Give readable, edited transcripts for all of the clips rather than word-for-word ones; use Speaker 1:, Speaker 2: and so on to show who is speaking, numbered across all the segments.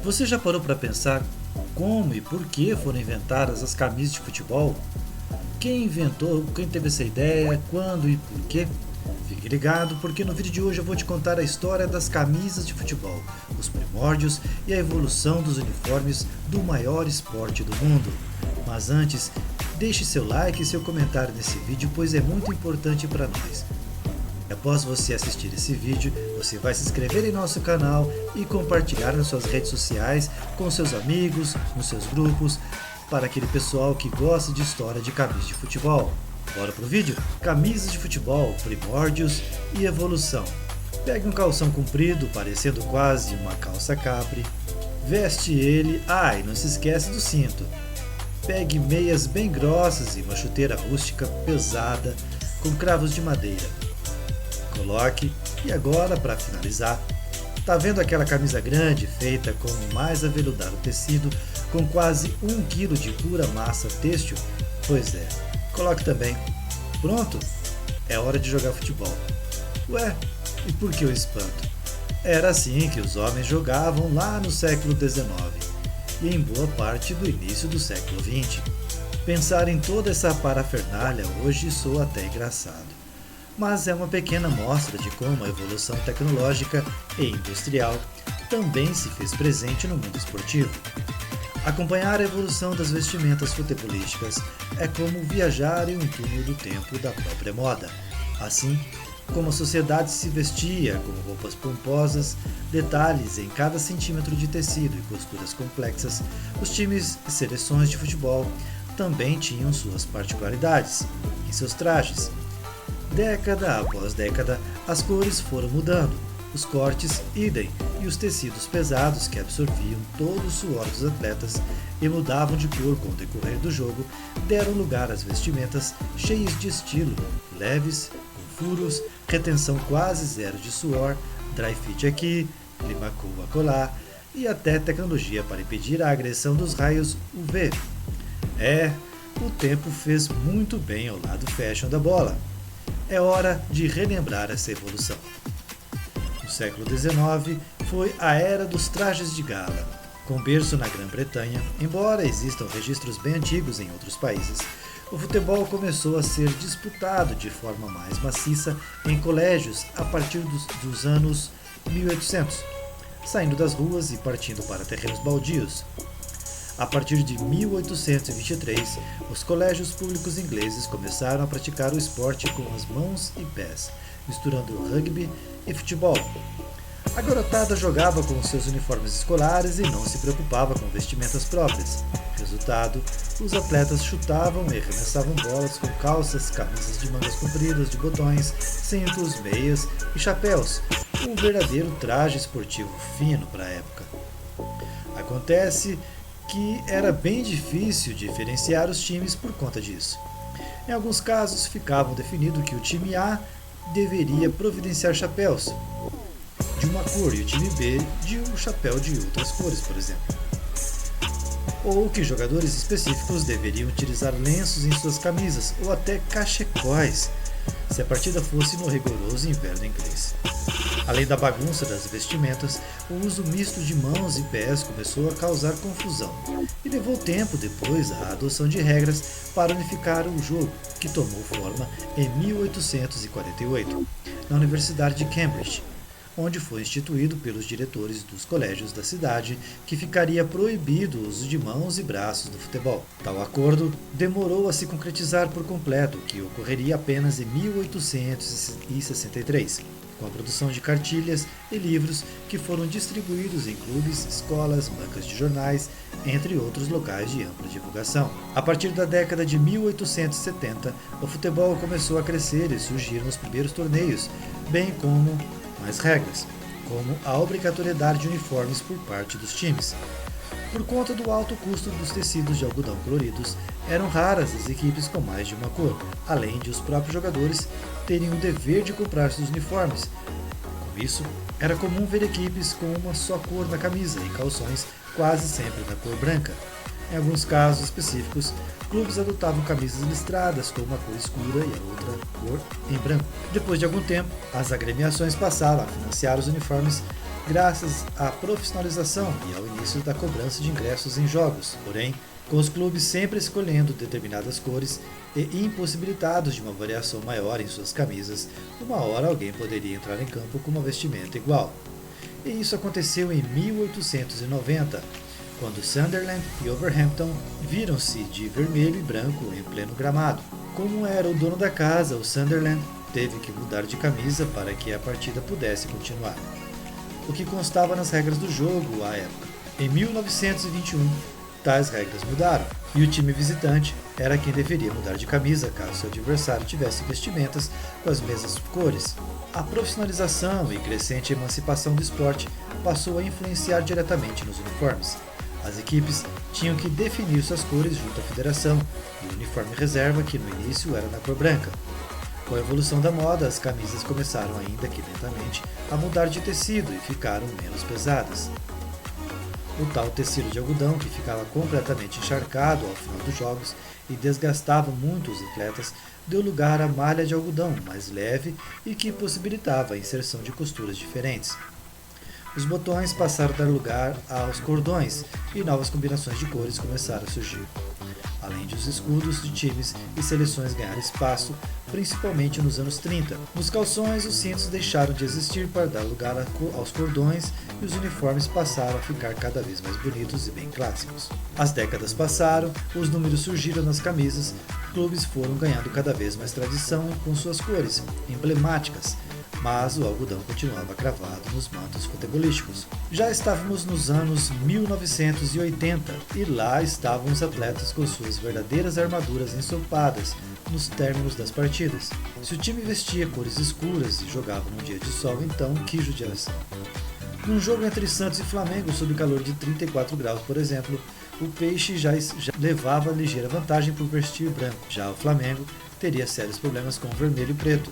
Speaker 1: Você já parou para pensar como e por que foram inventadas as camisas de futebol? Quem inventou, quem teve essa ideia, quando e por quê? Fique ligado porque no vídeo de hoje eu vou te contar a história das camisas de futebol, os primórdios e a evolução dos uniformes do maior esporte do mundo. Mas antes, deixe seu like e seu comentário nesse vídeo, pois é muito importante para nós. Após você assistir esse vídeo, você vai se inscrever em nosso canal e compartilhar nas suas redes sociais, com seus amigos, nos seus grupos, para aquele pessoal que gosta de história de camisas de futebol. Bora pro vídeo? Camisas de futebol, primórdios e evolução. Pegue um calção comprido, parecendo quase uma calça capri. Veste ele, e não se esquece do cinto. Pegue meias bem grossas e uma chuteira rústica pesada com cravos de madeira. Coloque, e agora para finalizar, tá vendo aquela camisa grande feita com o mais aveludado tecido com quase 1 kg de pura massa têxtil? Pois é, coloque também. Pronto, é hora de jogar futebol. Ué, e por que o espanto? Era assim que os homens jogavam lá no século XIX e em boa parte do início do século XX. Pensar em toda essa parafernália hoje soa até engraçado. Mas é uma pequena amostra de como a evolução tecnológica e industrial também se fez presente no mundo esportivo. Acompanhar a evolução das vestimentas futebolísticas é como viajar em um túnel do tempo da própria moda. Assim, como a sociedade se vestia com roupas pomposas, detalhes em cada centímetro de tecido e costuras complexas, os times e seleções de futebol também tinham suas particularidades em seus trajes. Década após década, as cores foram mudando, os cortes idem e os tecidos pesados que absorviam todo o suor dos atletas e mudavam de cor com o decorrer do jogo deram lugar às vestimentas cheias de estilo, leves, com furos, retenção quase zero de suor, dry fit aqui, climacool acolá e até tecnologia para impedir a agressão dos raios UV. O tempo fez muito bem ao lado fashion da bola. É hora de relembrar essa evolução. No século XIX foi a era dos trajes de gala. Com berço na Grã-Bretanha, embora existam registros bem antigos em outros países, o futebol começou a ser disputado de forma mais maciça em colégios a partir dos anos 1800, saindo das ruas e partindo para terrenos baldios. A partir de 1823, os colégios públicos ingleses começaram a praticar o esporte com as mãos e pés, misturando rugby e futebol. A garotada jogava com seus uniformes escolares e não se preocupava com vestimentas próprias. Resultado, os atletas chutavam e arremessavam bolas com calças, camisas de mangas compridas, de botões, cintos, meias e chapéus, um verdadeiro traje esportivo fino para a época. Acontece que era bem difícil diferenciar os times por conta disso. Em alguns casos, ficava definido que o time A deveria providenciar chapéus de uma cor e o time B de um chapéu de outras cores, por exemplo. Ou que jogadores específicos deveriam utilizar lenços em suas camisas ou até cachecóis, se a partida fosse no rigoroso inverno inglês. Além da bagunça das vestimentas, o uso misto de mãos e pés começou a causar confusão e levou tempo depois à adoção de regras para unificar o jogo, que tomou forma em 1848, na Universidade de Cambridge, onde foi instituído pelos diretores dos colégios da cidade que ficaria proibido o uso de mãos e braços no futebol. Tal acordo demorou a se concretizar por completo, que ocorreria apenas em 1863, com a produção de cartilhas e livros que foram distribuídos em clubes, escolas, bancas de jornais, entre outros locais de ampla divulgação. A partir da década de 1870, o futebol começou a crescer e surgiram os primeiros torneios, bem como mais regras, como a obrigatoriedade de uniformes por parte dos times. Por conta do alto custo dos tecidos de algodão coloridos, eram raras as equipes com mais de uma cor, além de os próprios jogadores terem o dever de comprar seus uniformes. Com isso, era comum ver equipes com uma só cor na camisa e calções quase sempre na cor branca. Em alguns casos específicos, clubes adotavam camisas listradas com uma cor escura e a outra cor em branco. Depois de algum tempo, as agremiações passaram a financiar os uniformes graças à profissionalização e ao início da cobrança de ingressos em jogos. Porém, com os clubes sempre escolhendo determinadas cores e impossibilitados de uma variação maior em suas camisas, uma hora alguém poderia entrar em campo com uma vestimenta igual. E isso aconteceu em 1890, quando Sunderland e Wolverhampton viram-se de vermelho e branco em pleno gramado. Como era o dono da casa, o Sunderland teve que mudar de camisa para que a partida pudesse continuar, o que constava nas regras do jogo à época. Em 1921, tais regras mudaram, e o time visitante era quem deveria mudar de camisa caso seu adversário tivesse vestimentas com as mesmas cores. A profissionalização e crescente emancipação do esporte passou a influenciar diretamente nos uniformes. As equipes tinham que definir suas cores junto à federação, e o uniforme reserva, que no início era na cor branca. Com a evolução da moda, as camisas começaram, ainda que lentamente, a mudar de tecido e ficaram menos pesadas. O tal tecido de algodão, que ficava completamente encharcado ao final dos jogos e desgastava muito os atletas, deu lugar à malha de algodão mais leve e que possibilitava a inserção de costuras diferentes. Os botões passaram a dar lugar aos cordões e novas combinações de cores começaram a surgir, além de os escudos de times e seleções ganharem espaço, principalmente nos anos 30. Nos calções, os cintos deixaram de existir para dar lugar aos cordões e os uniformes passaram a ficar cada vez mais bonitos e bem clássicos. As décadas passaram, os números surgiram nas camisas, clubes foram ganhando cada vez mais tradição com suas cores emblemáticas, mas o algodão continuava cravado nos mantos futebolísticos. Já estávamos nos anos 1980 e lá estavam os atletas com suas verdadeiras armaduras ensopadas nos términos das partidas. Se o time vestia cores escuras e jogava num dia de sol, então que judiação! Num jogo entre Santos e Flamengo, sob calor de 34 graus, por exemplo, o Peixe já levava ligeira vantagem por vestir branco. Já o Flamengo teria sérios problemas com o vermelho e preto,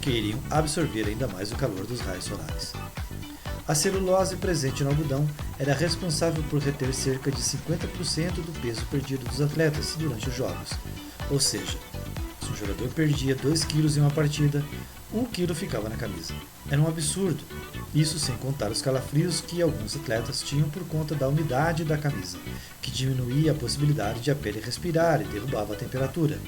Speaker 1: que iriam absorver ainda mais o calor dos raios solares. A celulose presente no algodão era responsável por reter cerca de 50% do peso perdido dos atletas durante os jogos. Ou seja, se um jogador perdia 2 kg em uma partida, 1 kg ficava na camisa. Era um absurdo, isso sem contar os calafrios que alguns atletas tinham por conta da umidade da camisa, que diminuía a possibilidade de a pele respirar e derrubava a temperatura.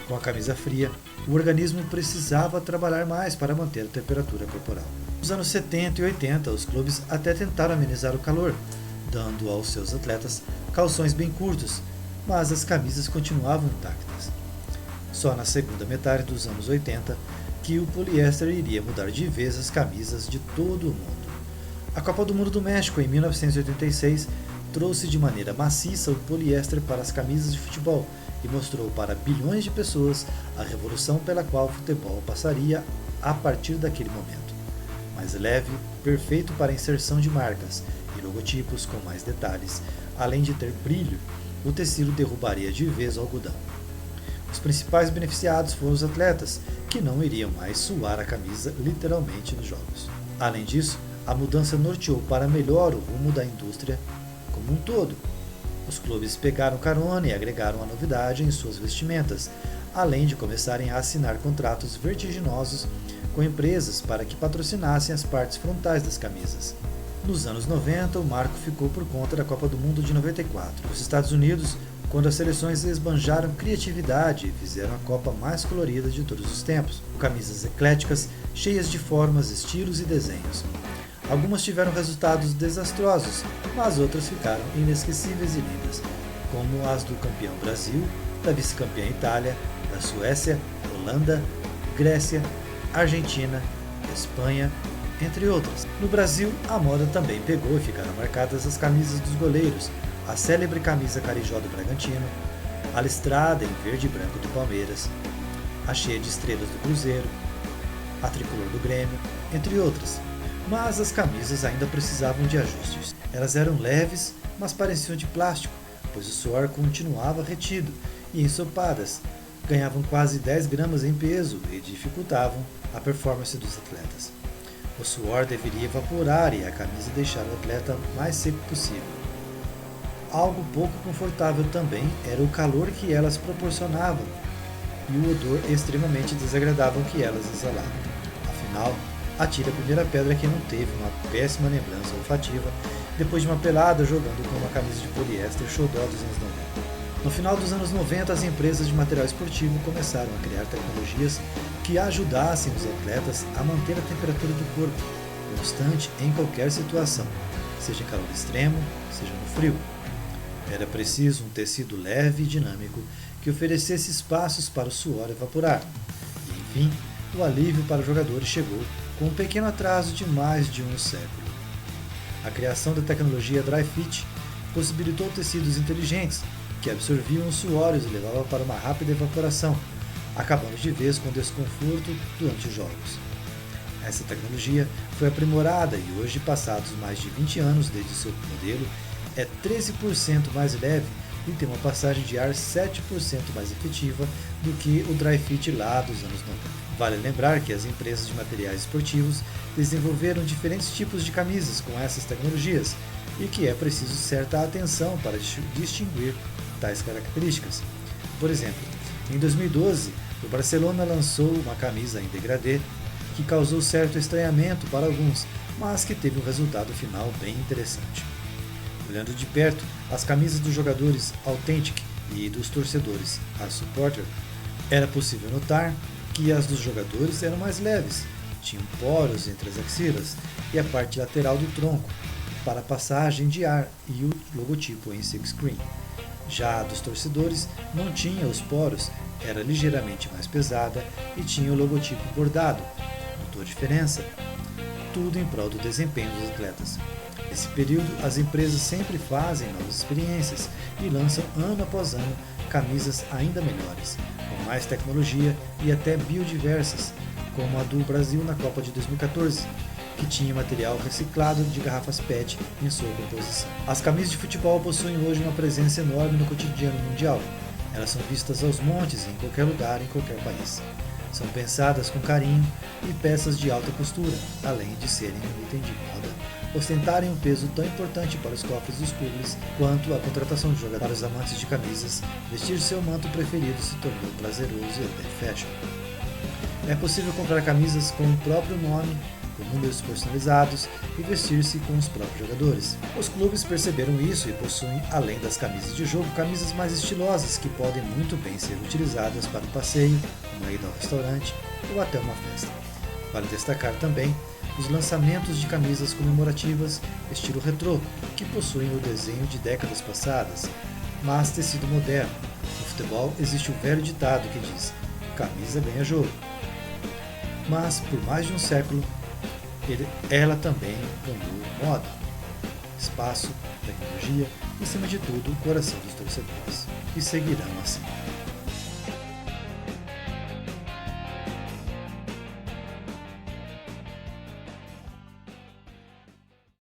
Speaker 1: Com a camisa fria, o organismo precisava trabalhar mais para manter a temperatura corporal. Nos anos 70 e 80, os clubes até tentaram amenizar o calor, dando aos seus atletas calções bem curtos, mas as camisas continuavam intactas. Só na segunda metade dos anos 80 que o poliéster iria mudar de vez as camisas de todo o mundo. A Copa do Mundo do México, em 1986, trouxe de maneira maciça o poliéster para as camisas de futebol, e mostrou para bilhões de pessoas a revolução pela qual o futebol passaria a partir daquele momento. Mais leve, perfeito para a inserção de marcas e logotipos com mais detalhes, além de ter brilho, o tecido derrubaria de vez o algodão. Os principais beneficiados foram os atletas, que não iriam mais suar a camisa literalmente nos jogos. Além disso, a mudança norteou para melhor o rumo da indústria como um todo. Os clubes pegaram carona e agregaram a novidade em suas vestimentas, além de começarem a assinar contratos vertiginosos com empresas para que patrocinassem as partes frontais das camisas. Nos anos 90, o marco ficou por conta da Copa do Mundo de 94. Os Estados Unidos, quando as seleções esbanjaram criatividade e fizeram a Copa mais colorida de todos os tempos, com camisas ecléticas, cheias de formas, estilos e desenhos. Algumas tiveram resultados desastrosos, mas outras ficaram inesquecíveis e lindas, como as do campeão Brasil, da vice-campeã Itália, da Suécia, Holanda, Grécia, Argentina, Espanha, entre outras. No Brasil, a moda também pegou e ficaram marcadas as camisas dos goleiros, a célebre camisa carijó do Bragantino, a listrada em verde e branco do Palmeiras, a cheia de estrelas do Cruzeiro, a tricolor do Grêmio, entre outras. Mas as camisas ainda precisavam de ajustes. Elas eram leves, mas pareciam de plástico, pois o suor continuava retido, e ensopadas, ganhavam quase 10 gramas em peso e dificultavam a performance dos atletas. O suor deveria evaporar e a camisa deixar o atleta mais seco possível. Algo pouco confortável também era o calor que elas proporcionavam e o odor extremamente desagradável que elas exalavam. Afinal, Atire a primeira pedra quem não teve uma péssima lembrança olfativa depois de uma pelada jogando com uma camisa de poliéster xodó dos anos 90. No final dos anos 90, as empresas de material esportivo começaram a criar tecnologias que ajudassem os atletas a manter a temperatura do corpo constante em qualquer situação, seja em calor extremo, seja no frio. Era preciso um tecido leve e dinâmico que oferecesse espaços para o suor evaporar. E, enfim, o alívio para os jogadores chegou com um pequeno atraso de mais de um século. A criação da tecnologia Dry Fit possibilitou tecidos inteligentes que absorviam os suores e levavam para uma rápida evaporação, acabando de vez com o desconforto durante os jogos. Essa tecnologia foi aprimorada e hoje, passados mais de 20 anos desde seu modelo, é 13% mais leve e tem uma passagem de ar 7% mais efetiva do que o Dry Fit lá dos anos 90. Vale lembrar que as empresas de materiais esportivos desenvolveram diferentes tipos de camisas com essas tecnologias e que é preciso certa atenção para distinguir tais características. Por exemplo, em 2012, o Barcelona lançou uma camisa em degradê que causou certo estranhamento para alguns, mas que teve um resultado final bem interessante. Olhando de perto, as camisas dos jogadores Authentic e dos torcedores, a Supporter, era possível notar que as dos jogadores eram mais leves, tinham poros entre as axilas e a parte lateral do tronco, para a passagem de ar e o logotipo em silkscreen. Já a dos torcedores não tinha os poros, era ligeiramente mais pesada e tinha o logotipo bordado. Notou a diferença? Tudo em prol do desempenho dos atletas. Nesse período, as empresas sempre fazem novas experiências e lançam ano após ano camisas ainda melhores, com mais tecnologia e até biodiversas, como a do Brasil na Copa de 2014, que tinha material reciclado de garrafas PET em sua composição. As camisas de futebol possuem hoje uma presença enorme no cotidiano mundial. Elas são vistas aos montes em qualquer lugar, em qualquer país. São pensadas com carinho e peças de alta costura, além de serem um item de moda, ostentarem um peso tão importante para os cofres dos clubes quanto a contratação de jogadores. Para os amantes de camisas, vestir seu manto preferido se tornou prazeroso e até fashion. É possível comprar camisas com o próprio nome, com números personalizados e vestir-se com os próprios jogadores. Os clubes perceberam isso e possuem, além das camisas de jogo, camisas mais estilosas que podem muito bem ser utilizadas para um passeio, uma ida ao restaurante ou até uma festa. Vale destacar também os lançamentos de camisas comemorativas estilo retrô, que possuem o desenho de décadas passadas, mas tecido moderno. No futebol existe o velho ditado que diz: camisa ganha jogo. Mas por mais de um século, ela também ganhou moda, espaço, tecnologia e, acima de tudo, o coração dos torcedores. E seguirão assim.